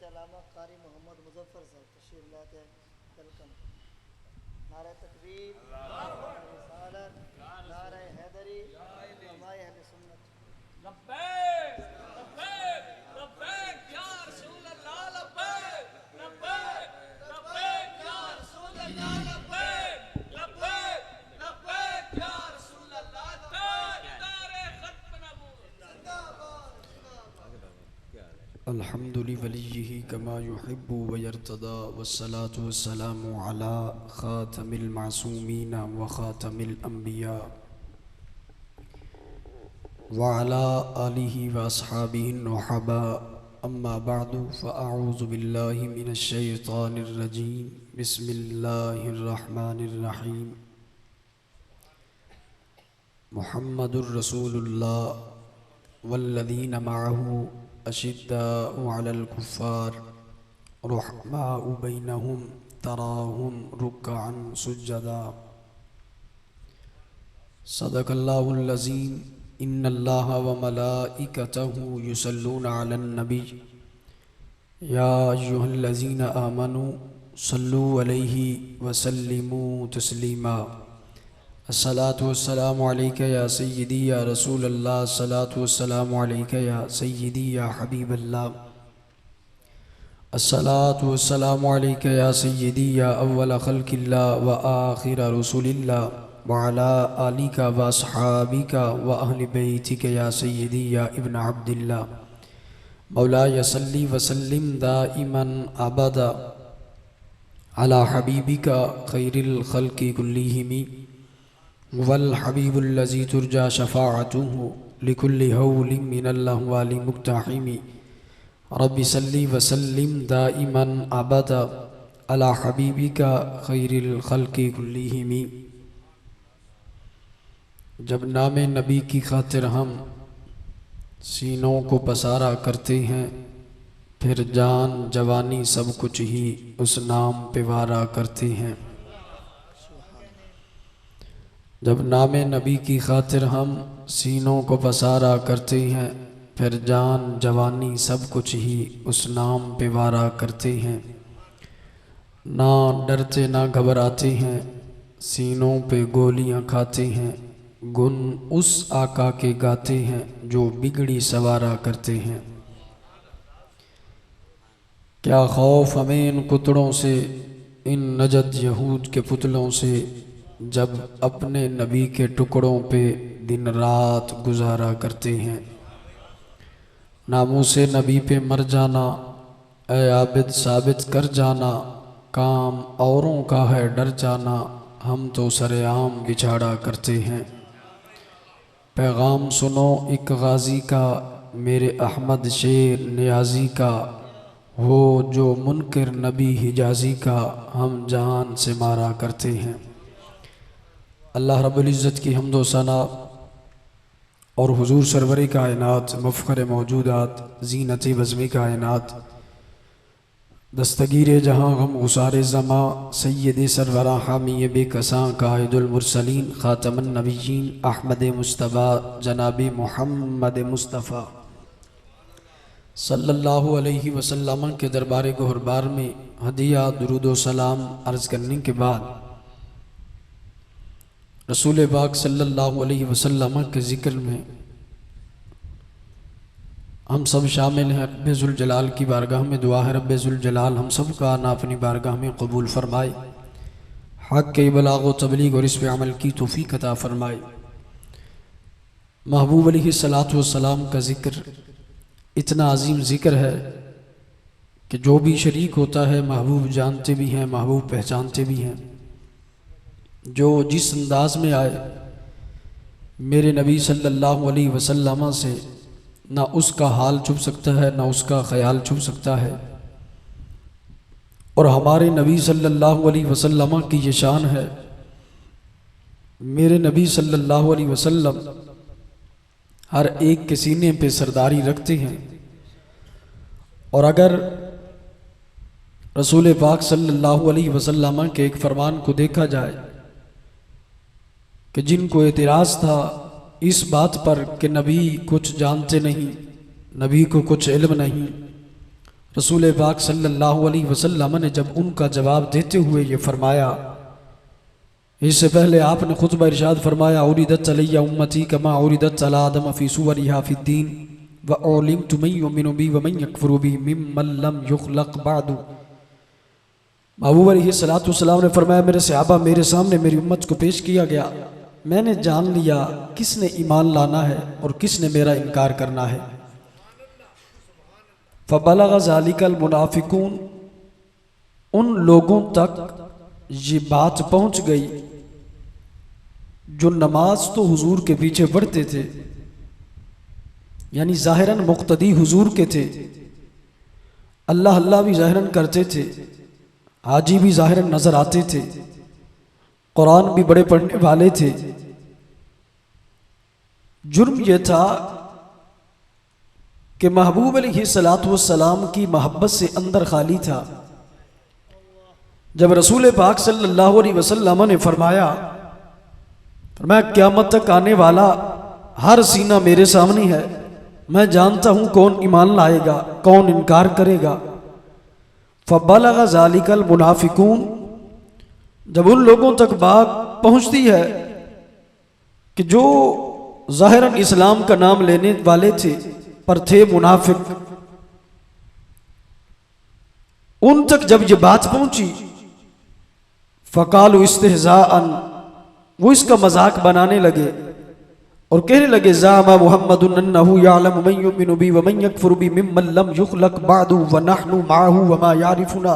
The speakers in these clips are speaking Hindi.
अल्लामा कारी मोहम्मद मुजफ्फर साहब तशरीफ लाते हैं। वेलकम। नारे तकबीर, नारे रिसालत, नारे हैदरी, उलमाए अहले सुन्नत। लब्बैक लब्बैक लब्बैक या रसूल अल्लाह, लब्बैक लब्बैक लब्बैक या रसूल अल्लाह, लब्बैक लब्बैक लब्बैक या रसूल अल्लाह। तारे खत्म नबूवत अल्हम्दुलिल्लाहि वलिय्यिही कमा युहिब्बु व यर्तदा वस्सलातु वस्सलामु अला खातमिल मासूमीन व खातमिल अंबिया व अला आलिहि व अस्हाबिहि नुहबा। अम्मा बअदु फ़अऊज़ु बिल्लाहि मिनश शैतानिर रजीम। बिस्मिल्लाहिर रहमानिर रहीम। मुहम्मदुर रसूलुल्लाह वल्लज़ीना मअहु अशिद्दाउ अलल कुफ़्फ़ार रुहमाउ बैनहुम तराहुम रुक्अन सुज्जदा। सदक़ल्लाहुल अज़ीम। इन्नल्लाहा व मलाइकतहु युसल्लूना अलन नबी या अय्युहल्लज़ीना आमनू सल्लू अलैहि व सल्लिमू तस्लीमा। अस्सलातु वस्सलामु अलैका या सय्यदी या रसूल अल्लाह। अस्सलातु वस्सलामु अलैका या सय्यदी या हबीब अल्लाह। अस्सलातु वस्सलामु अलैका या सय्यदी या अव्वल खल्क़िल्लाह व आखिर रसूलिल्लाह व अला आलिका व अस्हाबिका व अहलि बैतिका या सय्यदी या इब्न अब्दिल्लाह। मौलाया सल्ली व सल्लिम दाइमन अबदा अला हबीबिका खैरिल खल्क़ि कुल्लिहिम वल हबीबुल्लज़ी तुरजा शफ़ाअतुहु लिकुल्लि हौलिन मिनल अहवालि मुक्तहिमी। रब्बि सल्ली व सल्लिम दाइमन अबदा अला हबीबिका खैरिल खल्क़ि कुल्लिहिमी। जब नाम नबी की खातिर हम सीनों को पसारा करते हैं, फिर जान जवानी सब कुछ ही उस नाम पे वारा करते हैं। जब नाम नबी की खातिर हम सीनों को पसारा करते हैं, फिर जान जवानी सब कुछ ही उस नाम पे वारा करते हैं। ना डरते ना घबराते हैं, सीनों पे गोलियां खाते हैं। गुन उस आका के गाते हैं जो बिगड़ी सवारा करते हैं। क्या खौफ हमें इन कुतड़ों से, इन नजद यहूद के पुतलों से, जब अपने नबी के टुकड़ों पे दिन रात गुजारा करते हैं। नामों से नबी पे मर जाना, ए आबिद साबित कर जाना। काम औरों का है डर जाना, हम तो सरेआम बिछाड़ा करते हैं। पैगाम सुनो एक गाजी का, मेरे अहमद शेर नियाजी का। हो जो मुनकर नबी हिजाजी का, हम जान से मारा करते हैं। अल्लाह रब्बुल इज़्ज़त की हम्दो सना और हुजूर सरवर कायनात मफ़ख़र मौजूदात ज़ीनत बज़्म कायनात दस्तगीर जहाँ गम गुसार ज़मा सय्यद सरवरा हामी बेकसां कायदुल मुरसलीन ख़ातमुन नबिय्यीन अहमद मुस्तफ़ा जनाब मुहम्मद मुस्तफ़ा सल्लल्लाहु अलैहि वसल्लम के दरबार गोहरबार में हदिया दुरूद व सलाम अर्ज़ करने के बाद रसूल पाक सल्लल्लाहु अलैहि वसल्लम के ज़िक्र में हम सब शामिल हैं। रब्बे ज़ुल जलाल की बारगाह में दुआ है, रब्बे ज़ुल जलाल हम सब का ना अपनी बारगाह में कबूल फरमाए। हक़ के बलाग़ व तबलीग और इस पे अमल की तौफ़ीक़ अता फरमाए। महबूब अलैहिस्सलातु वस्सलाम का ज़िक्र इतना अजीम ज़िक्र है कि जो भी शरीक होता है महबूब जानते भी हैं, महबूब पहचानते भी हैं। जो जिस अंदाज में आए मेरे नबी सल्लल्लाहु अलैहि वसल्लम से, ना उसका हाल छुप सकता है ना उसका ख्याल छुप सकता है। और हमारे नबी सल्लल्लाहु अलैहि वसल्लम की ये शान है, मेरे नबी सल्लल्लाहु अलैहि वसल्लम हर एक के सीने पे सरदारी रखते हैं। और अगर रसूल पाक सल्लल्लाहु अलैहि वसल्लम के एक फरमान को देखा जाए कि जिनको एतराज़ था इस बात पर कि नबी कुछ जानते नहीं, नबी को कुछ इल्म नहीं, रसूल पाक सल्लल्लाहु अलैहि वसल्लम ने जब उनका जवाब देते हुए ये फरमाया, इससे पहले आपने खुतबा इरशाद फरमाया, उरिदत अलैया उम्मती कमा उरिदत अला आदम फी सुवरिहा फिद्दीन व उलिमतु मन युमिनु बी व मन यकफुरु बी मिम्मन लम युखलक बादु। महबूब अलैहिस्सलातु वस्सलाम ने फरमाया, मेरे सहाबा मेरे सामने मेरी उम्मत को पेश किया गया, मैंने जान लिया किसने ईमान लाना है और किसने मेरा इनकार करना है। फबलग ज़ालिकल मुनाफिकून, उन लोगों तक ये बात पहुंच गई जो नमाज तो हुजूर के पीछे पढ़ते थे, यानी ज़ाहिरन मुक्तदी हुजूर के थे, अल्लाह अल्लाह भी ज़ाहिरन करते थे, हाजी भी ज़ाहिरन नजर आते थे, कुरान भी बड़े पढ़ने वाले थे। जुर्म यह था कि महबूब अलैहिस्सलातु वस्सलाम की मोहब्बत से अंदर खाली था। जब रसूल पाक सल्लल्लाहु अलैहि वसल्लम ने फरमाया क़यामत तक आने वाला हर सीना मेरे सामने है, मैं जानता हूं कौन ईमान लाएगा कौन इनकार करेगा। फबलग ज़ालिकल मुनाफिकून, जब उन लोगों तक बात पहुंचती है कि जो ज़ाहिरन इस्लाम का नाम लेने वाले थे पर थे मुनाफिक, उन तक जब ये बात पहुंची, फ़क़ालू इस्तिहज़ाअन, वो इसका मजाक बनाने लगे और कहने लगे, ज़ामा मुहम्मदुन अन्नहु यअलमु मन युमिनु बी व मन यकफुरु बी मिम्मन लम युखलक बअदु व नहनु मअहु व मा यारिफुना,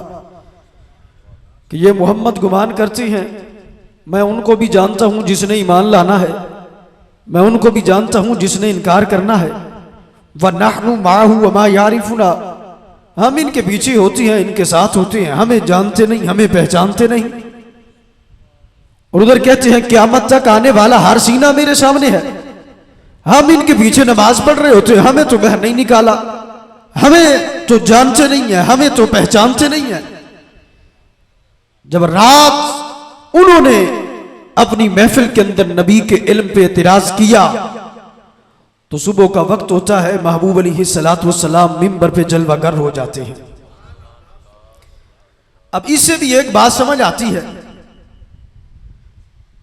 कि ये मोहम्मद गुमान करते हैं मैं उनको भी जानता हूं जिसने ईमान लाना है, मैं उनको भी जानता हूं जिसने इनकार करना है। व नहनु मअहु व मा यारिफुना, हम इनके पीछे होते हैं इनके साथ होते हैं, हमें जानते नहीं हमें पहचानते नहीं। और उधर कहते हैं क़यामत तक आने वाला हर सीना मेरे सामने है, हम इनके पीछे नमाज पढ़ रहे होते हैं, हमें तो बाहर नहीं निकाला, हमें तो जानते नहीं है हमें तो पहचानते नहीं है। जब रात उन्होंने अपनी महफिल के अंदर नबी के इल्म पे एतराज किया तो सुबह का वक्त होता है, महबूब अलैहिस्सलातु वस्सलाम मिंबर पे जलवागर हो जाते हैं। अब इससे भी एक बात समझ आती है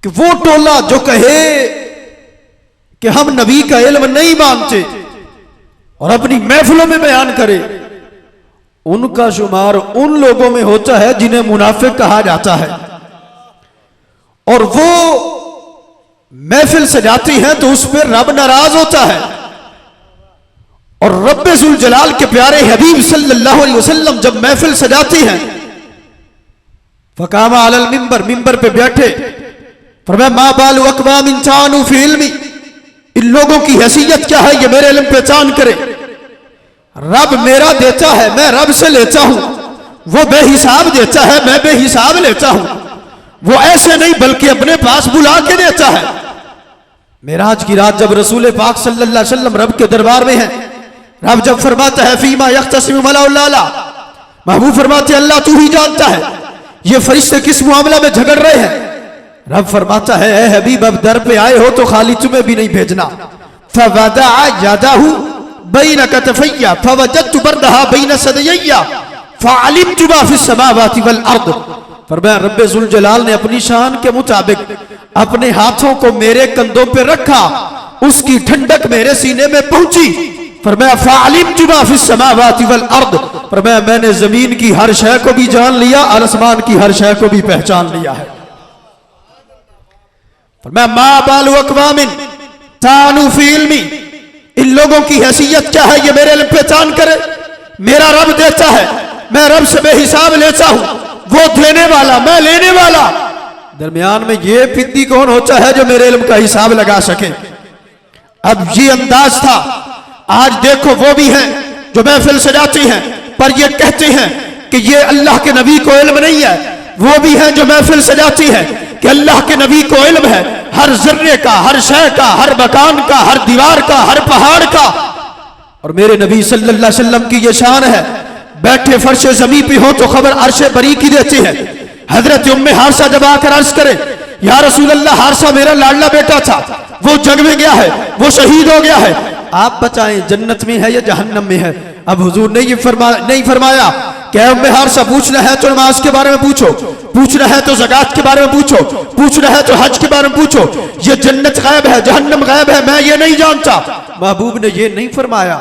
कि वो टोला जो कहे कि हम नबी का इल्म नहीं मानते और अपनी महफिलों में बयान करे, उनका शुमार उन लोगों में होता है जिन्हें मुनाफिक कहा जाता है। और वो महफिल सजाती हैं तो उस पर रब नाराज होता है। और रब्बे जुल जलाल के प्यारे हबीब सल्लल्लाहु अलैहि वसल्लम जब महफिल सजाती हैं, फकामा अलल मिंबर, मिंबर पे बैठे, फरमाया मा बालु अक़वामिन तानु फी इल्मी, इन लोगों की हैसियत क्या है ये मेरे इल्म पहचान करे। रब मेरा देता है मैं रब से लेता हूं, वो बेहिसाब देता है मैं बेहिसाब लेता हूं, वो ऐसे नहीं बल्कि अपने पास बुला के देता है। मेराज की रात जब रसूल पाक सल्लल्लाहु अलैहि वसल्लम रब के दरबार में हैं, रब जब फरमाता है फीमा यख्तसिमु मलाउल्लाह, महबूब फरमाते अल्लाह तू ही जानता है ये फरिश्ते किस मामला में झगड़ रहे हैं। रब फरमाता है ए हबीब अब दर पे आए हो तो खाली तुम्हें भी नहीं भेजना। फवदअ यदहु बैन कतफैया फवजदतु बरदहा बैन सदयैया फअलिमतु मा फिस समावाति वल अर्द। फरमाया रब्बे जुल जलाल ने अपनी शान के मुताबिक अपने हाथों को मेरे कंधों पे रखा, उसकी ठंडक मेरे सीने में पहुंची। फरमाया फअलिमतु मा फिस समावाति वल अर्द, फरमाया मैंने जमीन की हर शय को भी जान लिया और आसमान की हर शय को भी पहचान लिया है। फरमाया मा बालु अक़वामिन तानु फी इल्मी, इन लोगों की हैसियत क्या है ये मेरे इल्म पहचान करे। मेरा रब देता है मैं रब से बेहिसाब लेता हूं, वो देने वाला मैं लेने वाला, दरमियान में ये फिद्दी कौन होता है जो मेरे इल्म का हिसाब लगा सके। अब ये अंदाज था। आज देखो वो भी हैं जो महफिल सजाती हैं पर ये कहते हैं कि ये अल्लाह के नबी को इल्म नहीं है, वो भी हैं जो महफिल सजाती है कि अल्लाह के नबी को इल्म है हर जर्रे का, हर शय का, हर मकान का, हर दीवार का, हर पहाड़ का। और मेरे नबी सल्लल्लाहु अलैहि वसल्लम की ये शान है, बैठे फर्श ज़मीन पे हो तो खबर अर्शे बरी की देती है। हजरत उम्मे हारसा जब आकर अर्ज करे या रसूल अल्लाह हारसा मेरा लाडला बेटा था, वो जंग में गया है, वो शहीद हो गया है, आप बताएं जन्नत में है या जहन्नम में है। अब हुजूर ने ये नहीं फरमाया कि उम्मे हारिसा पूछना है तो नमाज के बारे में पूछो, पूछना है तो ज़कात के बारे में पूछो, पूछना है तो हज के बारे में पूछो, ये जन्नत गायब है जहन्नम गायब है मैं ये नहीं जानता। महबूब ने ये नहीं फरमाया,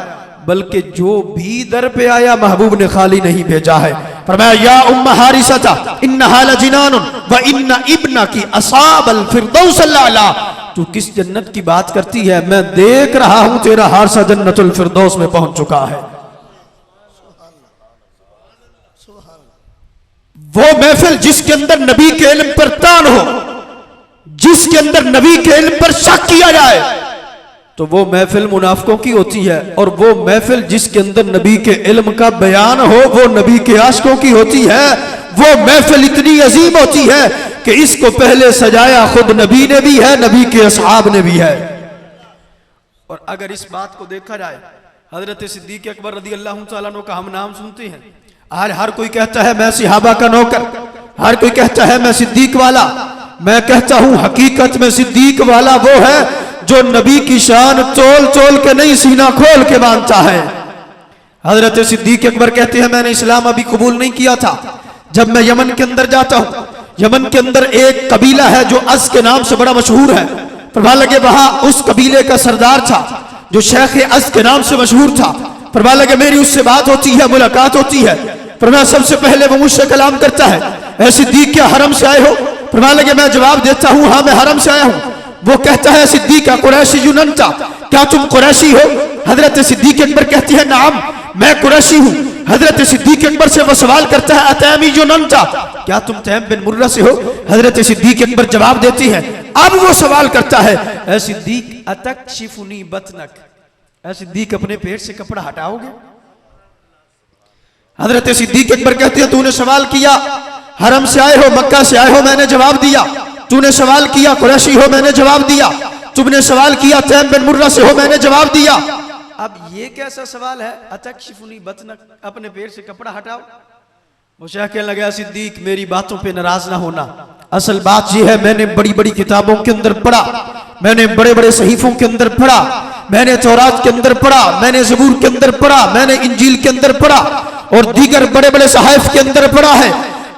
बल्कि जो भी दर पे आया महबूब ने खाली नहीं भेजा है। फरमाया या उम्मे हारिसा इन्नहा लजिनानुन व इन्ना इब्नकी असाबल फिरदौस अल्ला। तू किस जन्नत की बात करती है, मैं देख रहा हूं तेरा हारिसा जन्नतुल फिरदौस में पहुंच चुका है। वो महफिल जिसके अंदर नबी के इल्म पर तान हो, जिसके अंदर नबी के इल्म पर शक किया जाए, तो वो महफिल मुनाफिकों की होती है। और वो महफिल जिसके अंदर नबी के इल्म का बयान हो, वो नबी के आशिकों की होती है। वो महफिल इतनी अजीम होती है कि इसको पहले सजाया खुद नबी ने भी है, नबी के असहाब ने भी है। और अगर इस बात को देखा जाए, हजरत सिद्दीक अकबर रज़ी अल्लाह तआला अन्हु का हम नाम सुनते हैं। आज हर कोई कहता है मैं सिहाबा का नौकर, हर कोई कहता है मैं सिद्दीक वाला। मैं कहता हूं हकीकत में सिद्दीक वाला वो है जो नबी की शान तोल तोल के नहीं सीना खोल के बांधता है। हजरत सिद्दीक अकबर कहते हैं मैंने इस्लाम अभी कबूल नहीं किया था। जब मैं यमन के अंदर जाता हूं, यमन के अंदर एक कबीला है जो अस के नाम से बड़ा मशहूर है। फरमा लगे वहां उस कबीले का सरदार था जो शेख अस के नाम से मशहूर था। फरमा लगे मेरी उससे बात होती है, मुलाकात होती है। फरमा सबसे पहले वो मुझसे कलाम करता है, ऐ सिद्दीक क्या हरम से आए हो? फरमा लगे मैं जवाब देता हूं हाँ मैं हरम से आया हूं। वो कहता है सिद्दीक कुरैशी युनंता, क्या तुम कुरैशी हो? हजरत सिद्दीक अकबर कहती है नाम मैं कुरैशी हूं। हजरत सिद्दीक अकबर से वो सवाल करता है अतैमी युनंता, क्या तुम तैम बिन मुर्रा से हो? हजरत सिद्दीक अकबर जवाब देती है। अब वो सवाल करता है ऐ सिद्दीक अतकशिफुनी बतनक, ऐ सिद्दीक अपने पेट से कपड़ा हटाओगे? हजरत सिद्दीक अकबर कहते हैं तूने सवाल किया हरम से आए हो, मक्का से आए हो, मैंने जवाब दिया। तूने सवाल किया कुरैशी हो, मैंने जवाब दिया। तुमने सवाल किया तैम बिन मुर्रा से हो, मैंने जवाब दिया। अब ये कैसा सवाल है अतकशिफुनी बतनक, अपने पेट से कपड़ा हटाओ? वो शेख कहने लगा सिद्दीक मेरी बातों पे नाराज ना होना, असल बात यह है मैंने बड़ी बड़ी किताबों के अंदर पढ़ा, मैंने बड़े बड़े सहीफों के अंदर पढ़ा, मैंने तौरात के अंदर पढ़ा, मैंने ज़बूर के अंदर पढ़ा, मैंने इंजील के अंदर पढ़ा और दीगर बड़े बड़े सहाइफ के अंदर पढ़ा है।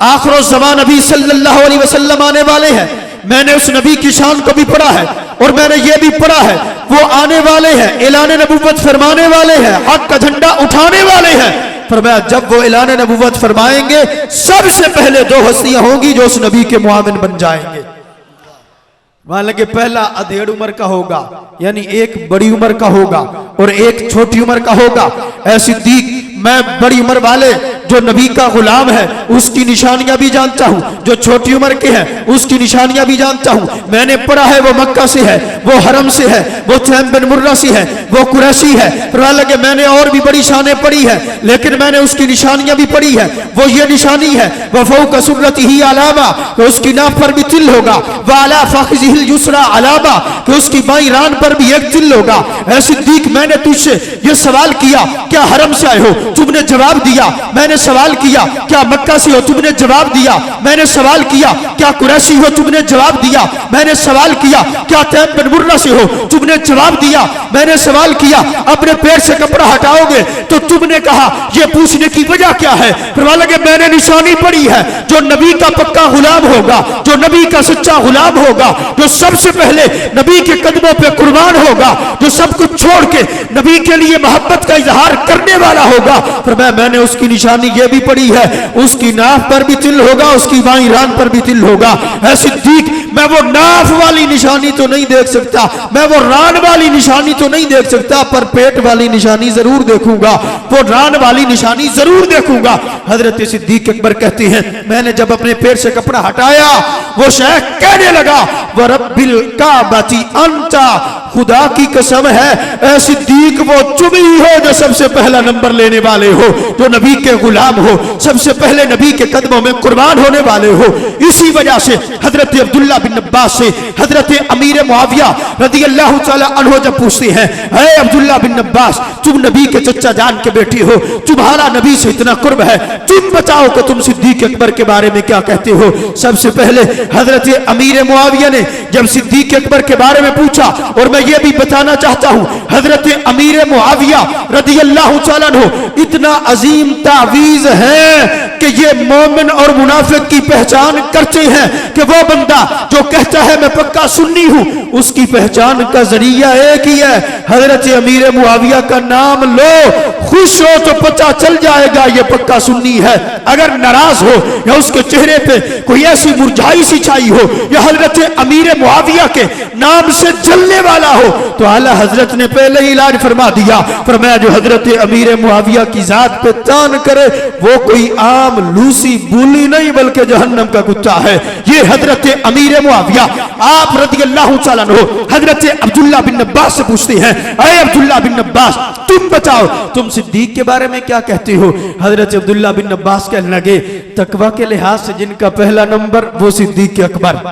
आखिर ज़मान नबी सल्लल्लाहु अलैहि वसल्लम आने वाले हैं, मैंने उस नबी की शान को भी पढ़ा है और मैंने ये भी पढ़ा है वो आने वाले हैं, ऐलान नबूवत फरमाने वाले हैं, हक का झंडा उठाने वाले हैं। फरमाया जब वो ऐलान नबूवत फरमाएंगे सबसे पहले दो हस्तियां होंगी जो उस नबी के मुआविन बन जाएंगे। वहां लगे पहला अधेड़ उम्र का होगा, यानी एक बड़ी उम्र का होगा और एक छोटी उम्र का होगा। ऐ सिद्दीक मैं बड़ी उम्र वाले जो नबी का गुलाम है उसकी निशानियां भी जानता हूं, जो छोटी उम्र के हैं उसकी निशानियां भी जानता हूं। मैंने पढ़ा है वो मक्का से है, वो हरम से है, वो तैम बिन मुर्रा से है, वो कुरैशी है। पर लगे मैंने और भी बड़ी शानें पढ़ी है लेकिन मैंने उसकी निशानियां भी पढ़ी है। वो ये निशानी है वफौ कसुरती ही अलामा कि उसकी नाफ पर भी तिल होगा, वाला फखिज़िल युसरा अलामा कि उसकी बाई रान पर भी एक तिल होगा। ऐ सिद्दीक मैंने तुझसे ये सवाल किया क्या हरम से आए हो? तुमने जवाब दिया। मैंने सवाल किया क्या मक्का से हो? तुमने जवाब दिया। मैंने सवाल किया क्या कुरैशी हो? तुमने जवाब दिया। मैंने सवाल किया क्या तैम बिन मुर्रा से हो? तुमने जवाब दिया। मैंने सवाल किया अपने पेट से कपड़ा हटाओगे? तो तुमने कहा यह पूछने की वजह क्या है? फिर लगे मैंने निशानी पढ़ी है जो नबी का पक्का गुलाम होगा, जो नबी का सच्चा गुलाम होगा, जो सबसे पहले नबी के कदमों पे कुर्बान होगा, जो सब कुछ छोड़ के नबी के लिए मोहब्बत का इजहार करने वाला होगा। फिर मैंने उसकी निशानी ये भी पढ़ी है उसकी नाफ पर भी तिल होगा, उसकी बाईं रान पर भी तिल होगा। ऐ सिद्दीक मैं वो नाफ वाली निशानी तो नहीं देख सकता, मैं वो रान वाली निशानी तो नहीं देख सकता, पर पेट वाली निशानी जरूर देखूंगा, वो रान वाली निशानी जरूर देखूंगा। हजरत सिद्दीक अकबर कहते हैं मैंने जब अपने पेट से कपड़ा हटाया वो शेख कहने लगा व रब्बिल काबती अंता, खुदा की कसम है ऐ सिद्दीक वो तुम ही हो जो सबसे पहला नंबर लेने वाले हो, जो नबी के गुलाम हो, सबसे पहले नबी के कदमों में कुर्बान होने वाले हो। इसी वजह से हजरत अब्दुल्ला बिन अब्बास से हजरत अमीर मुआविया रज़ी अल्लाह तआला अन्हु जब पूछते हैं ऐ अब्दुल्ला बिन अब्बास तुम नबी के चचा जान के बेटे हो, तुम्हारा नबी से इतना कुर्ब है, तुम बताओ कि तुम सिद्दीक अकबर के बारे में क्या कहते हो? सबसे पहले हजरत अमीर मुआविया ने जब सिद्दीक अकबर के बारे में पूछा और मैं मैं ये भी बताना चाहता हूँ, हजरत अमीर मुआविया रदी अल्लाह तआला अन्हु इतना अजीम तावीज है कि ये मोमिन और मुनाफिक की पहचान करते हैं कि वो बंदा जो कहता है मैं पक्का सुन्नी हूं, उसकी पहचान का जरिया एक ही है, हजरत अमीर मुआविया का नाम लो, खुश हो तो पता चल जाएगा ये पक्का सुन्नी है। अगर नाराज हो या उसके चेहरे पे कोई ऐसी मुरझाई सी छाई हो या हजरत अमीर मुआविया के नाम से जलने वाला हो, तो आला हजरत ने पहले ही इलाज फरमा दिया, फरमाया जो हजरत अमीर मुआविया की जात पे तान करे वो कोई आम लूसी बूली नहीं बल्कि जहन्नम का कुत्ता है। ये हजरत अमीर मुआविया आप रज़ी अल्लाह तआला अन्हु हजरत अब्दुल्लाह बिन अब्बास से पूछते हैं, अरे अब्दुल्लाह बिन अब्बास तुम बताओ तुम सिद्दीक के बारे में क्या कहते हो? हजरत अब्दुल्लाह बिन अब्बास कहने लगे तकवा के लिहाज से जिनका पहला नंबर वो सिद्दीक अकबर।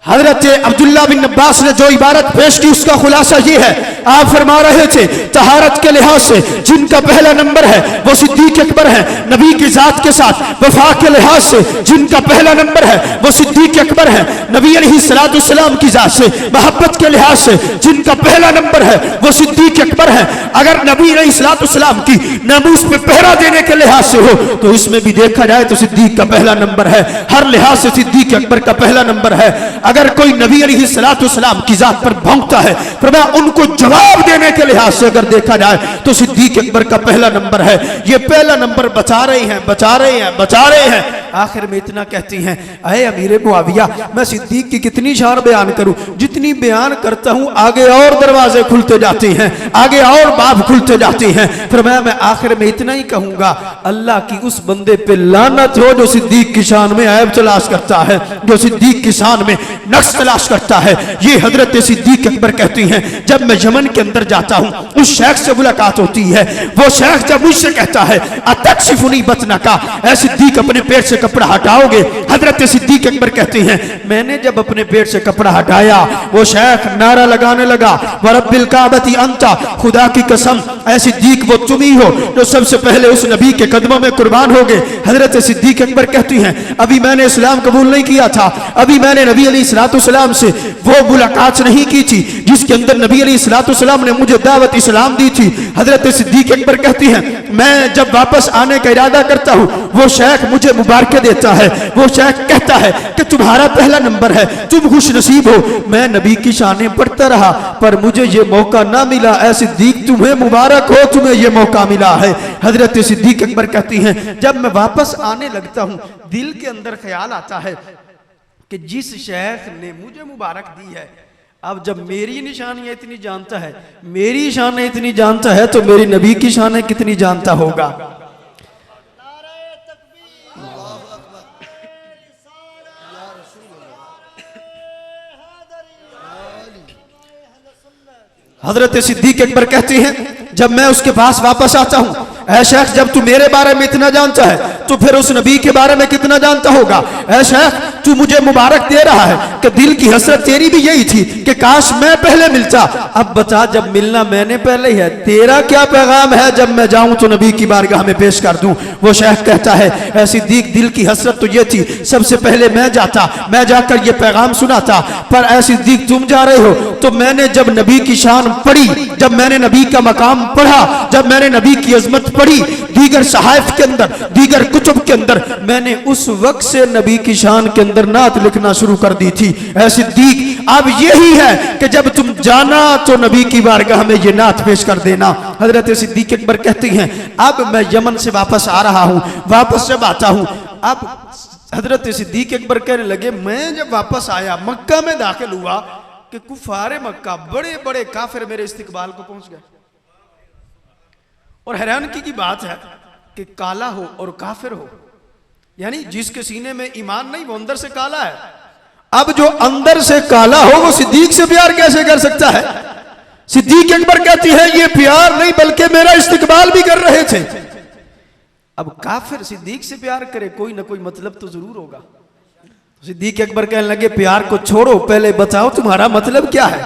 हजरत अब्दुल्लाह बिन अब्बास ने जो इबारत पेश की उसका खुलासा ये है, आप फरमा रहे थे तहारत के लिहाज से जिनका पहला नंबर है वो सिद्दीक अकबर है, नबी की जात के साथ वफा के लिहाज से जिनका पहला नंबर है वो सिद्दीक अकबर है, नबी अलैहिस्सलाम की जात से मोहब्बत के लिहाज से जिनका पहला नंबर है वो सिद्दीक अकबर है। अगर नबी अलैहिस्सलाम की नामूस पे पहरा देने के लिहाज से हो तो इसमें भी देखा जाए तो सिद्दीक का पहला नंबर है, हर लिहाज से सिद्दीक अकबर का पहला नंबर है। अगर कोई नबी अलैहिस्सलाम की जात पर भौंकता है तो मैं उनको जवाब देने के लिहाज से अगर देखा जाए तो सिद्दीक अकबर का पहला नंबर है। ये पहला नंबर बचा रहे हैं, बचा रहे हैं, बचा रहे हैं। आखिर में इतना कहती हैं, अरे अमीर मुआविया मैं सिद्दीक की कितनी शान बयान करूं, जितनी बयान करता हूं आगे और दरवाजे खुलते जाते हैं, आगे और बाब खुलते जाते हैं। फिर मैं आखिर में इतना ही कहूंगा, अल्लाह की उस बंदे पे लानत हो जो सिद्दीक की शान में ऐब तलाश करता है, जो सिद्दीक की शान में नक्स तलाश करता है। ये हजरत सिद्दीक अकबर कहती हैं, जब मैं यमन के अंदर जाता हूं उस शेख से मुलाकात होती है, वो शेख जब मुझसे कहता है अतक्शिफुनी बतनका, ऐ सिद्दीक अपने पेट से कपड़ा हटाओगे? हजरत सिद्दीक अकबर कहते हैं मैंने जब अपने पेट से कपड़ा हटाया वो शेख नारा लगाने लगा, वरब्बिल काबती अंता, खुदा की कसम ऐ सिद्दीक वो तुम ही हो जो सबसे पहले उस नबी के कदमों में कुर्बान हो गए। हजरत सिद्दीक अकबर कहती हैं अभी मैंने इस्लाम कबूल नहीं किया था, अभी मैंने नबी अलैहिस्सलाम से वो मुलाकात नहीं की थी जिसके अंदर नबी अलैहिस्सलाम ने मुझे दावत इस्लाम दी थी। हजरत सिद्दीक अकबर कहती हैं मैं जब वापस आने का इरादा करता हूँ वो शेख मुझे मुबारक देता है, वो शेख कहता है कि तुम्हारा पहला नंबर है, तुम खुश नसीब हो। मैं नबी की शानें पढ़ता रहा पर मुझे ये मौका ना मिला, ऐ सिद्दीक तुम्हें मुबारक हो, तुम्हें ये मौका मिला है। हजरत सिद्दीक अकबर कहती हैं जब मैं वापस आने लगता हूँ दिल के अंदर ख्याल आता है कि जिस शेख ने मुझे मुबारक दी है, अब जब मेरी निशानियां इतनी जानता है, मेरी शानें इतनी जानता है तो मेरी नबी की शानें कितनी जानता होगा। हजरत सिद्दीक अकबर कहते हैं जब मैं उसके पास वापस आता हूं, ऐ शेख जब तू मेरे बारे में इतना जानता है तो फिर उस नबी के बारे में कितना जानता होगा। ऐ शेख तू मुझे मुबारक दे रहा है कि दिल की हसरत तेरी भी यही थी कि काश मैं पहले मिलता। अब बता जब मिलना मैंने पहले ही है, तेरा क्या पैगाम है जब मैं जाऊं तो नबी की बारगाह में पेश कर दूं। वो शेख कहता है ऐ सिद्दीक दिल की हसरत तो ये थी सबसे पहले मैं जाता, मैं जाकर ये पैगाम सुनाता, पर ऐ सिद्दीक तुम जा रहे हो तो मैंने जब नबी की शान पढ़ी, जब मैंने नबी का मकाम पढ़ा, जब मैंने नबी की अजमत पढ़ी दीगर सहाइफ के अंदर, दीगर कुतुब के अंदर, मैंने उस वक्त से नबी की शान के अंदर नात लिखना शुरू कर दी थी। ऐ सिद्दीक अब यही है कि जब तुम जाना तो नबी की बारगाह में ये नात पेश कर देना। हजरत सिद्दीक अकबर कहती हैं अब मैं यमन से वापस आ रहा हूं, वापस जब आता हूं, अब हजरत सिद्दीक अकबर कहने लगे मैं जब वापस आया मक्का में दाखिल हुआ कि कुफारे मक्का बड़े बड़े काफिर मेरे इस्तिकबाल को पहुंच गए। और हैरानगी की बात है कि काला हो और काफिर हो, यानी जिसके सीने में ईमान नहीं वो अंदर से काला है। अब जो अंदर से काला हो वो सिद्दीक से प्यार कैसे कर सकता है? सिद्दीक अकबर कहती है ये प्यार नहीं बल्कि मेरा इस्तिकबाल भी कर रहे थे। अब काफिर सिद्दीक से प्यार करे कोई ना कोई मतलब तो जरूर होगा। सिद्दीक अकबर कहने लगे प्यार को छोड़ो, पहले बताओ तुम्हारा मतलब क्या है।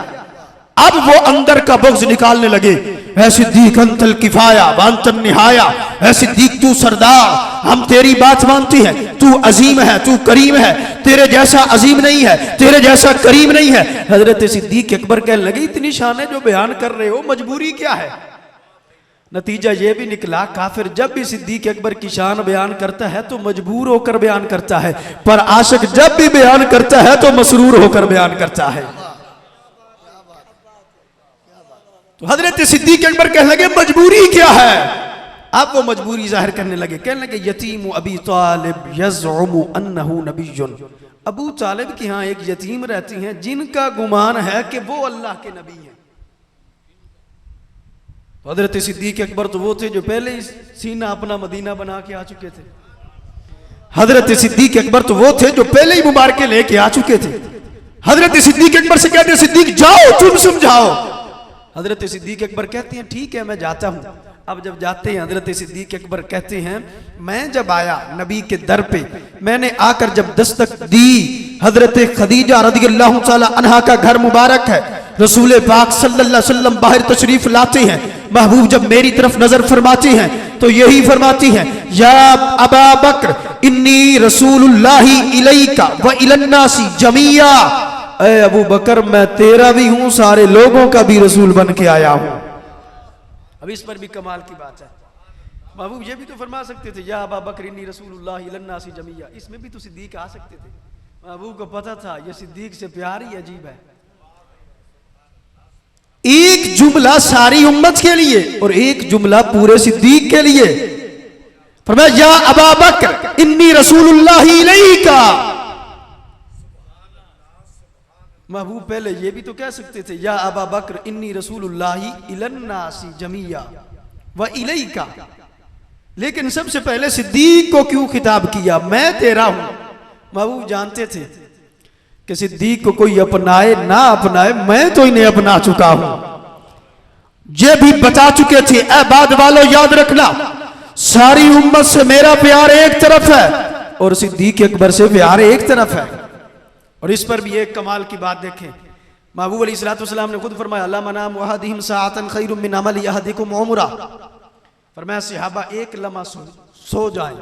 अब वो अंदर का बुग़्ज़ निकालने लगे। ऐ सिद्दीक अंतल किफाया व अंतन निहाया, ऐ सिद्दीक तू सरदार, हम तेरी बात मानते हैं, तू अजीम है, तू करीम है, तेरे जैसा अजीम नहीं है, तेरे जैसा करीम नहीं है। हजरत सिद्दीक अकबर कहने लगे इतनी शान जो बयान कर रहे हो, मजबूरी क्या है? नतीजा ये भी निकला, काफिर जब भी सिद्दीक अकबर की शान बयान करता है तो मजबूर होकर बयान करता है, पर आशिक जब भी बयान करता है तो मसरूर होकर बयान करता है। तो हजरत सिद्दीक अकबर कहने लगे मजबूरी क्या है? अब वो मजबूरी जाहिर करने लगे, कहने लगे यतीम अबी तालिब यज़उमु अन्नहु नबिय्युन। अबू तालिब के यहाँ एक यतीम रहती हैं जिनका गुमान है कि वो अल्लाह के नबी हैं। हजरत सिद्दीक अकबर तो वो थे जो पहले ही सीना अपना मदीना बना के आ चुके थे। हजरत सिद्दीक अकबर तो वो थे जो पहले ही मुबारके लेके आ चुके थे। हजरत सिद्दीक अकबर से कहते हैं सिद्दीक जाओ तुम समझाओ। हजरत सिद्दीक अकबर कहते हैं ठीक है मैं जाता हूं। अब जब जाते हैं हजरत सिद्दीक अकबर कहते हैं मैं जब आया नबी के दर पे, मैंने आकर जब दस्तक दी, हजरत खदीजा रज़ियल्लाहु ताला अन्हा का घर मुबारक है, रसूल पाक सल्लल्लाहु अलैहि वसल्लम बाहर तशरीफ लाते हैं, महबूब जब मेरी तरफ नजर फरमाती हैं तो यही फरमाती हैं या अबा बकर इन्नी रसूलुल्लाही इलैका व इलन्नासी जमिया। ऐ अबू बकर मैं तेरा भी हूं, सारे लोगों का भी रसूल बन के आया हूं। अब इस पर भी कमाल की बात है, महबूब ये भी तो फरमा सकते थे या अबा बकर इन्नी रसूलुल्लाही इलन्नासी जमिया, इसमें भी तो सिद्दीक आ सकते थे। महबूब को पता था ये सिद्दीक से प्यार ही अजीब है। एक जुमला सारी उम्मत के लिए और एक जुमला पूरे सिद्दीक के लिए। फरमाया या अबा बकर इन्नी रसूलुल्लाही इलैका। महबूब पहले ये भी तो कह सकते थे या अबा बकर इन्नी रसूलुल्लाही इलन्नासी जमिया व इलैका, लेकिन सबसे पहले सिद्दीक को क्यों खिताब किया? मैं तेरा हूं। महबूब जानते थे कि सिद्दीक को कोई अपनाए ना अपनाए, मैं तो इन्हें अपना चुका हूं। ये भी बता चुके थे ऐ बाद वालों याद रखना सारी उम्मत से मेरा प्यार एक तरफ है और सिद्दीक अकबर से प्यार एक तरफ है। और इस पर भी एक कमाल की बात देखें, महबूब अलैहिस्सलातु वस्सलाम ने खुद फरमाया अल्लाह मनाम वहदिहिम साअतन खैरुम मिन अमल अहदिकुम उमरा। फरमाया सहाबा एक लम्हा सो जाए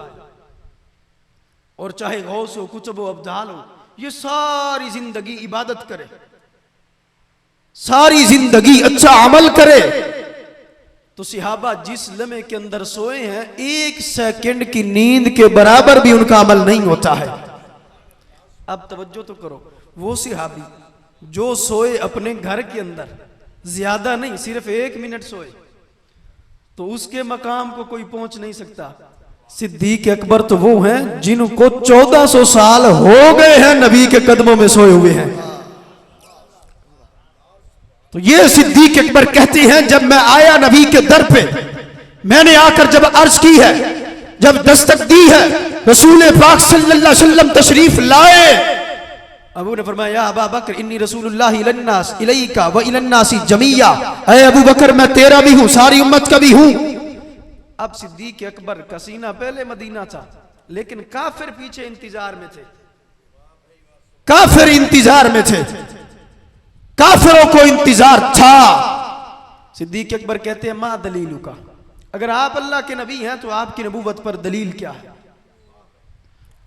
और चाहे गौस हो कुतुब हो अब्दाल हो, ये सारी जिंदगी इबादत करे, सारी जिंदगी अच्छा अमल करे, तो सहाबा जिस लम्हे के अंदर सोए हैं एक सेकंड की नींद के बराबर भी उनका अमल नहीं होता है। अब तवज्जो तो करो, वो सहाबी जो सोए अपने घर के अंदर, ज्यादा नहीं सिर्फ 1 मिनट सोए, तो उसके मकाम को कोई पहुंच नहीं सकता। सिद्दीक अकबर तो वो हैं जिनको 1400 साल हो गए हैं नबी के कदमों में सोए हुए हैं। तो ये सिद्दीक अकबर कहते हैं जब मैं आया नबी के दर पे, मैंने आकर जब अर्ज की है, जब दस्तक दी है, रसूल पाक सल्लल्लाहु अलैहि वसल्लम तशरीफ लाए। अबू ने फरमाया अबा बकर इन्नी रसूलुल्लाह इलन्नास इलैका व इलन्नासी जमिया। ऐ अबू बकर मैं तेरा भी हूं, सारी उम्मत का भी हूं। अब सिद्दीक अकबर का सीना पहले मदीना था, लेकिन काफिर पीछे इंतजार में थे, काफिर इंतजार में थे, काफिरों को इंतजार था। सिद्दीक अकबर कहते हैं मां दलीलू का, अगर आप अल्लाह के नबी हैं तो आपकी नबूवत पर दलील क्या है?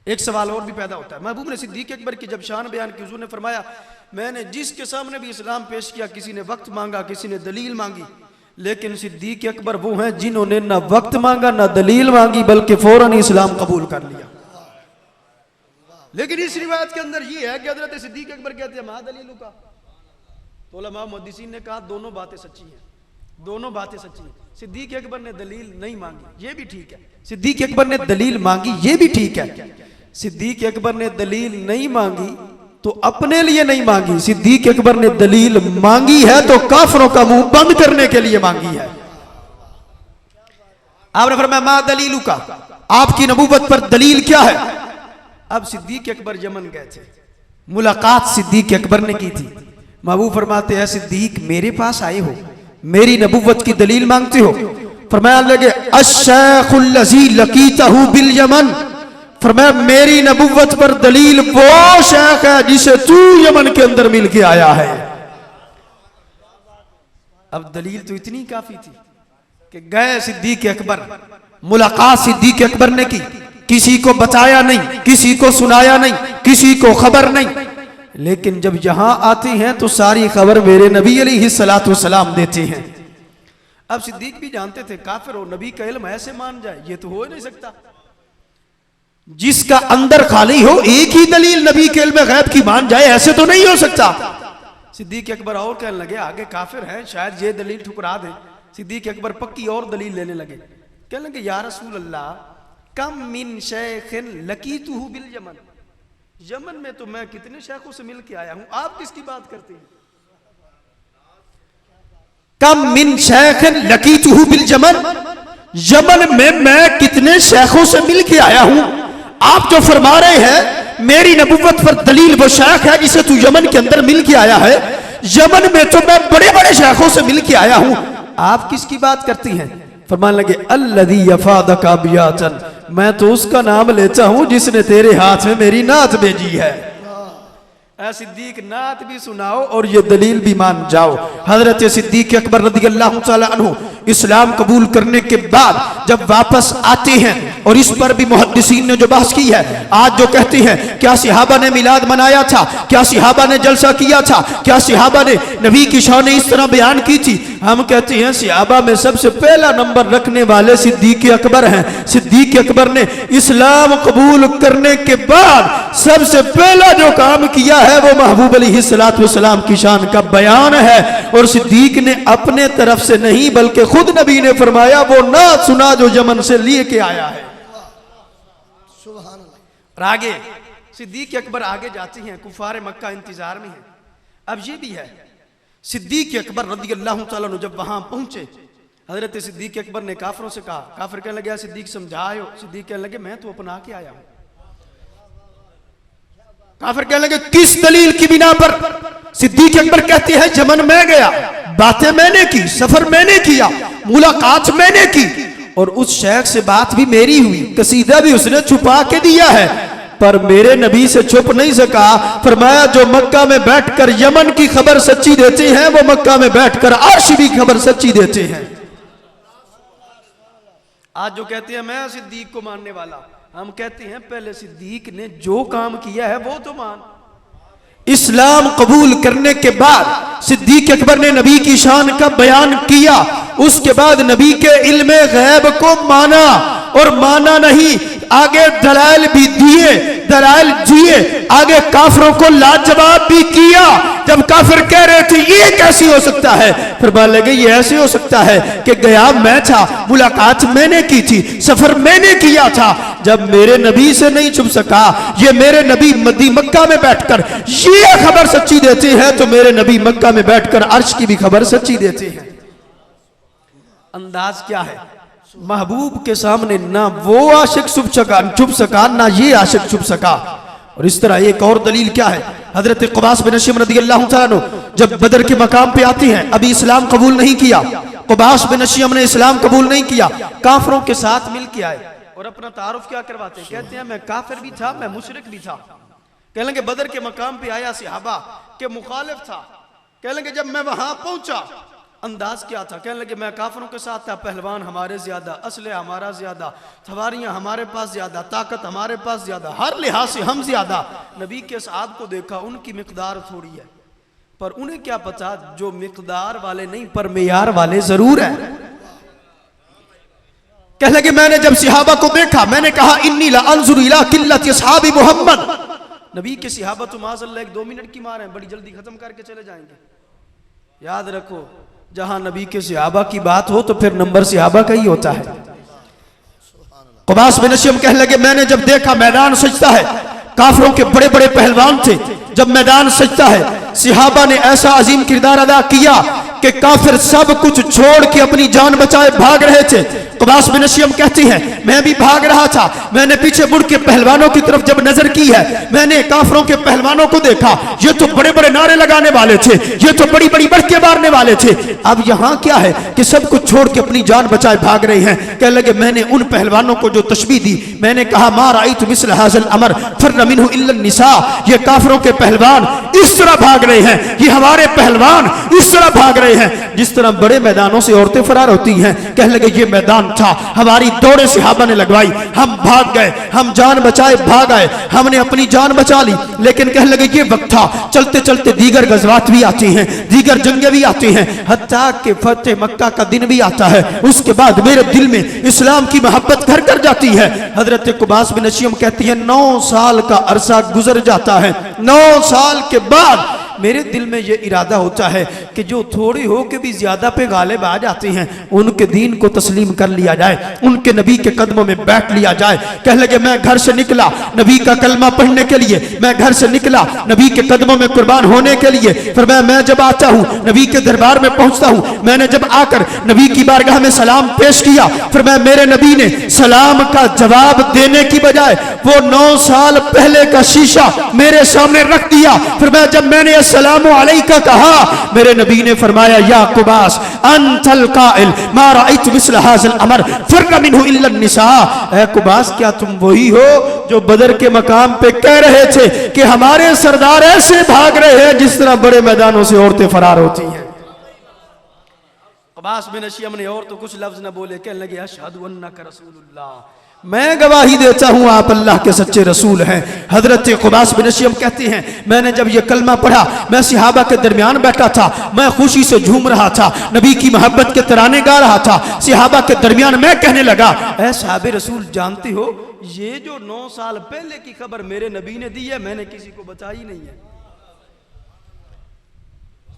एक सवाल और भी पैदा होता है। महबूब ने सिद्दीक अकबर की जब शान बयान की, हुजूर ने फरमाया मैंने जिसके सामने भी इस्लाम पेश किया, किसी ने वक्त मांगा, किसी ने दलील मांगी, लेकिन सिद्दीक अकबर वो हैं जिन्होंने ना वक्त मांगा ना दलील मांगी, बल्कि फौरन इस्लाम कबूल कर लिया। लेकिन इस रिवायत के अंदर ये है कि हजरत सिद्दीक अकबर कहते हैं मां दलीलू का, तो उलमा मुहद्दिसीन ने कहा दोनों बातें सच्ची हैं, दोनों बातें सच्ची हैं। सिद्दीक अकबर ने दलील नहीं मांगी, ये भी ठीक है। सिद्दीक अकबर ने दलील मांगी, ये भी ठीक है। सिद्दीक अकबर ने दलील नहीं मांगी तो अपने लिए नहीं मांगी, सिद्दीक अकबर ने दलील मांगी है तो काफिरों का मुंह बंद करने के लिए मांगी है। आपने फरमाया मां दलीलू का, आपकी नबूवत पर दलील क्या है? अब सिद्दीक अकबर यमन गए थे, मुलाकात सिद्दीक अकबर ने की थी। महबूब फरमाते हैं सिद्दीक मेरे पास आए हो, मेरी नबूवत की दलील मांगते हो? फरमाया लगे अश्शैखुल लज़ी लकीतहु बिल यमन, फरमाया मेरी नबूवत पर दलील वो शेख है जिसे तू यमन के अंदर मिल के आया है। अब दलील तो इतनी काफी थी कि गए सिद्दीक अकबर, मुलाकात सिद्दीक अकबर ने की, किसी को बताया नहीं, किसी को सुनाया नहीं, किसी को खबर नहीं, लेकिन जब यहां आते हैं तो सारी खबर मेरे नबी अलैहिस्सलातु वस्सलाम देते हैं। अब सिद्दीक भी जानते थे काफिर हो, नबी का इल्म ऐसे मान जाए ये तो हो ही नहीं सकता। जिसका अंदर खाली हो एक ही दलील नबी के इल्म गैब की मान जाए, ऐसे तो नहीं हो सकता। सिद्दीक अकबर और कहने लगे आगे काफिर हैं, शायद ये दलील ठुकरा दे। सिद्दीक अकबर पक्की और दलील लेने लगे, कहने लगे या रसूल अल्लाह, कम मिन शेखिन लकीतुहु बिल यमन, यमन में तो मैं कितने शेखों से मिल के आया हूं, आप किसकी बात करते हैं? कम मिन शेखिन लकीतुहु बिल यमन, यमन में मैं कितने शेखों से मिल के आया हूं। आप जो फरमा रहे हैं मेरी नबुव्वत पर दलील वो शेख है जिसे तू यमन के अंदर मिल के आया है, यमन में तो मैं बड़े बड़े शेखों से मिल के आया हूं, आप किसकी बात करती हैं? फरमाने लगे अल्लज़ी यफ़ादका बियातन, मैं तो उसका नाम लेता हूं जिसने तेरे हाथ में मेरी नात भेजी है। सिद्दीक नात भी सुनाओ और ये दलील भी मान जाओ। हजरत सिद्दीक अकबर रज़ियल्लाहु तआला अन्हु इस्लाम कबूल करने के बाद जब वापस आते हैं, और इस पर भी मुहद्दिसीन ने जो बहस की है, आज जो कहते हैं क्या सहाबा ने मिलाद मनाया था, क्या सहाबा ने जलसा किया था, क्या सहाबा ने नबी की शान इस तरह बयान की थी, हम कहते हैं सहाबा में सबसे पहला नंबर रखने वाले सिद्दीक अकबर हैं। सिद्दीक अकबर ने इस्लाम कबूल करने के बाद सबसे पहला जो काम किया है वो महबूब अलैहिस्सलातु वस्सलाम की शान का बयान है, और सिद्दीक ने अपने तरफ से नहीं बल्कि खुद नबी ने फरमाया वो नात सुना जो यमन से लिए के आया है। और आगे सिद्दीक अकबर आगे जाते हैं, कुफार मक्का इंतजार में है। अब ये भी है सिद्दीक अकबर रज़ियल्लाहु तआला अन्हु जब वहां पहुंचे, हजरत सिद्दीक अकबर ने काफिरों से कहा, काफिर कहने लगे सिद्दीक समझाओ, सिद्दीक कहने लगे मैं तो अपना के आया हूं। काफिर कहने लगे किस दलील की बिना पर? सिद्दीक अकबर कहते हैं यमन में गया, बातें मैंने की, सफर मैंने किया, मुलाकात मैंने की, और उस शेख से बात भी मेरी हुई, कसीदा भी उसने छुपा के दिया है, पर मेरे नबी से छुप नहीं सका। फरमाया जो मक्का में बैठकर यमन की खबर सच्ची देते हैं वो मक्का में बैठकर अर्श की खबर सच्ची देते हैं। आज जो कहते हैं मैं सिद्दीक को मानने वाला, हम कहते हैं पहले सिद्दीक ने जो काम किया है वो तो मान। इस्लाम कबूल करने के बाद सिद्दीक अकबर ने नबी की शान का बयान किया, उसके बाद नबी के इल्मे गैब को माना, और माना नहीं आगे दलाइल भी दिए, दलाइल दिए, आगे काफिरों को लाजवाब भी किया। जब काफिर कह रहे थे ये कैसे हो सकता है, फिर बोलने लगे ये ऐसे हो सकता है कि गया मैं था, मुलाकात मैंने की थी, सफर मैंने किया था। जब मेरे नबी से नहीं छुप सका, ये मेरे नबी मक्का में बैठकर ये खबर सच्ची देते हैं, तो मेरे नबी मक्का में बैठकर अर्श की भी खबर सच्ची देते हैं। अंदाज क्या है? महबूब के सामने ना वो आशिक छुप सका ना ये आशिक छुप सका। और इस तरह एक और दलील क्या है, हजरत क़ुबास बिन नशीम रज़ियल्लाहु तआला अन्हु जब बदर के मकाम पे आती हैं, अभी इस्लाम कबूल नहीं किया, क़ुबास बिन नशीम ने इस्लाम कबूल नहीं किया, काफिरों के साथ मिल के आए और अपना तारुफ क्या करवाते हैं, कहते हैं मैं काफिर भी था, मैं मुशरिक भी था। कह लेंगे बदर के मकाम पे आया, सहाबा के मुखालिफ था। कह लेंगे जब मैं वहां पहुंचा अंदाज क्या था, कहने लगे मैं काफिरों के साथ था, पहलवान हमारे ज्यादा, असले हमारा ज्यादा, सवारियां हमारे पास ज्यादा, ताकत हमारे पास ज्यादा, हर लिहाज से हम ज्यादा। नबी के साहब को देखा, उनकी मिकदार थोड़ी है, पर उन्हें क्या पता जो मिकदार वाले नहीं पर मेयार वाले जरूर है। कह लगे मैंने जब सहाबा को देखा, मैंने कहा इन्नी ला अंजुरु इला किल्लति असहाबी मोहम्मद। नबी के सहाबा तो माज़अल्लाह 1-2 मिनट की मार है, बड़ी जल्दी खत्म करके चले जाएंगे। याद रखो जहां नबी के सहाबा की बात हो तो फिर नंबर सहाबा का ही होता है। क़ुबास बिन नशीम कहने लगे मैंने जब देखा मैदान सजता है, काफिरों के बड़े बड़े पहलवान थे, जब मैदान सजता है सहाबा ने ऐसा अजीम किरदार अदा किया कि काफिर सब कुछ छोड़ के अपनी जान बचाए भाग रहे थे। क़ुबास बिन नशीम कहती हैं मैं भी भाग रहा था, मैंने पीछे मुड़ के पहलवानों की तरफ जब नजर की है, मैंने काफिरों के पहलवानों को देखा, ये तो बड़े बड़े नारे लगाने वाले थे, ये तो बड़ी बड़ी बढ़के मारने वाले थे। अब यहाँ क्या है कि सब कुछ छोड़ के अपनी जान बचाए भाग रहे हैं। कह लगे मैंने उन पहलवानों को जो तशबीह दी, मैंने कहा मा राइतु मिस्ल हाज़ल अमर फर्र मिन्हु इल्ला निसा। ये काफिरों के पहलवान इस तरह भाग रहे हैं, ये हमारे पहलवान इस तरह भाग रहे रहे हैं जिस तरह बड़े मैदानों से औरतें फरार होती हैं। कहने लगे ये मैदान था, हमारी दौड़े सहाबा ने लगवाई, हम भाग गए, हम जान बचाए भाग आए, हमने अपनी जान बचा ली। लेकिन कहने लगे ये वक्त था, चलते चलते दीगर गज़वात भी आती हैं, दीगर जंगें भी आती हैं, हत्ता कि फतेह मक्का का दिन भी आता है। उसके बाद मेरे दिल में इस्लाम की मोहब्बत घर कर जाती है। हजरत कुबास बिन अशीम कहती है 9 साल का अरसा गुजर जाता है। 9 साल के बाद मेरे दिल में ये इरादा होता है कि जो थोड़ी हो के भी ज्यादा पे गालिब आ जाते हैं उनके दीन को तस्लीम कर लिया जाए, उनके नबी के कदमों में बैठ लिया जाए। कह लगे मैं घर से निकला नबी का कलमा पढ़ने के लिए, मैं घर से निकला नबी के कदमों में कुर्बान होने के लिए। फिर मैं जब आता हूँ नबी के दरबार में पहुंचता हूँ, मैंने जब आकर नबी की बारगाह में सलाम पेश किया, फिर मेरे नबी ने सलाम का जवाब देने की बजाय वो 9 साल पहले का शीशा मेरे सामने रख दिया। फिर मैंने अस्सलामु अलैका कहा, मेरे नबी ने फरमाया या कुबास अंतल काइल मा राइतु मिस्ल हाज़ल अमर फर्र मिन्हु इल्ला निसा। ऐ कुबास क्या तुम वही हो जो बदर के मकाम पे कह रहे थे कि हमारे सरदार ऐसे भाग रहे हैं जिस तरह बड़े मैदानों से औरतें फरार होती हैं। कुबास बिन अशीम ने और तो कुछ लफ्ज न बोले, कहने लगे अशहदु अन्नका रसूलुल्लाह, मैं गवाही देता हूं आप अल्लाह के सच्चे रसूल हैं। हजरत कुबास बिन अशीम कहती हैं मैंने जब ये कलमा पढ़ा मैं सहाबा के दरमियान बैठा था, मैं खुशी से झूम रहा था, नबी की मोहब्बत के तराने गा रहा था। सहाबा के दरमियान मैं कहने लगा ऐ साहबे रसूल जानते हो ये जो 9 साल पहले की खबर मेरे नबी ने दी है मैंने किसी को बताई नहीं है।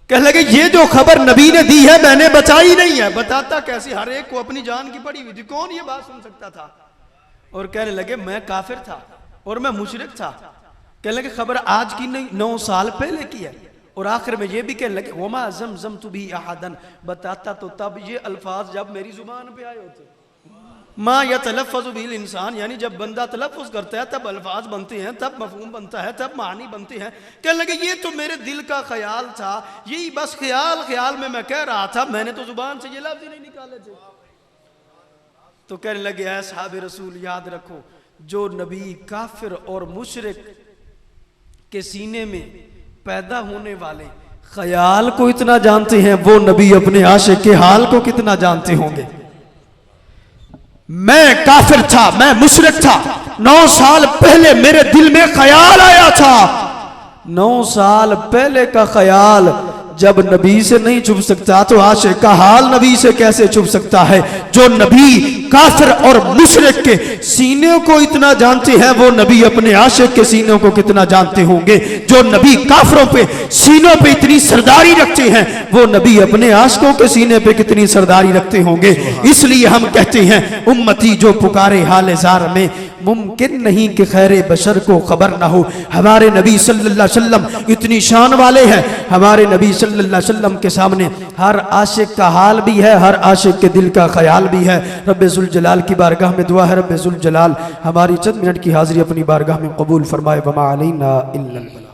कह लगे ये जो खबर नबी ने दी है मैंने बचाई नहीं है। बताता कैसे, हर एक को अपनी जान की पड़ी हुई थी, कौन ये बात सुन सकता था। और कहने लगे मैं काफिर था और मैं मुशरिक था। कहने लगे खबर आज की नहीं 9 साल पहले की है। और आखिर में ये भी कहने लगे वमा ज़मज़म तु भी अहदन, बताता तो तब ये अल्फाज जब मेरी जुबान पे आए होते। मा यतलफ़्फ़ज़ु बिल इंसान, यानी जब बंदा तलफ़्फ़ुज़ करता है तब अल्फाज बनते हैं, तब मफ़हूम बनता है, तब मानी बनते हैं। कहने लगे ये तो मेरे दिल का ख्याल था, यही बस ख्याल में मैं कह रहा था, मैंने तो जुबान से ये लफ्ज़ ही नहीं निकाले थे। तो कहने लगे ऐ साहब रसूल याद रखो जो नबी काफिर और मुशरिक के सीने में पैदा होने वाले ख्याल को इतना जानते हैं वो नबी अपने आशिक के हाल को कितना जानते होंगे। मैं काफिर था, मैं मुशरिक था, 9 साल पहले मेरे दिल में ख्याल आया था। 9 साल पहले का ख्याल जब नबी से नहीं छुप सकता तो आशिक का हाल नबी से कैसे छुप सकता है। जो नबी काफिर और मुशरिक के सीने को इतना जानते हैं वो नबी अपने आशिक के सीनों को कितना जानते होंगे। जो नबी काफिरों पे सीनों पे इतनी सरदारी रखते हैं वो नबी अपने आशिकों के सीने पे कितनी सरदारी रखते होंगे। इसलिए हम कहते हैं उम्मती जो पुकारे हाले ज़ार में मुमकिन नहीं कि खैरे बशर को खबर ना हो। हमारे नबी सल्लल्लाहु अलैहि वसल्लम इतनी शान वाले हैं, हमारे नबी सल्लल्लाहु अलैहि वसल्लम के सामने हर आशिक का हाल भी है, हर आशिक के दिल का ख्याल भी है। रब्बे ज़ुल जलाल की बारगाह में दुआ है रब्बे ज़ुल जलाल हमारी चंद मिनट की हाजिरी अपनी बारगाह में कबूल फरमाए। वमा अलैना इल्लल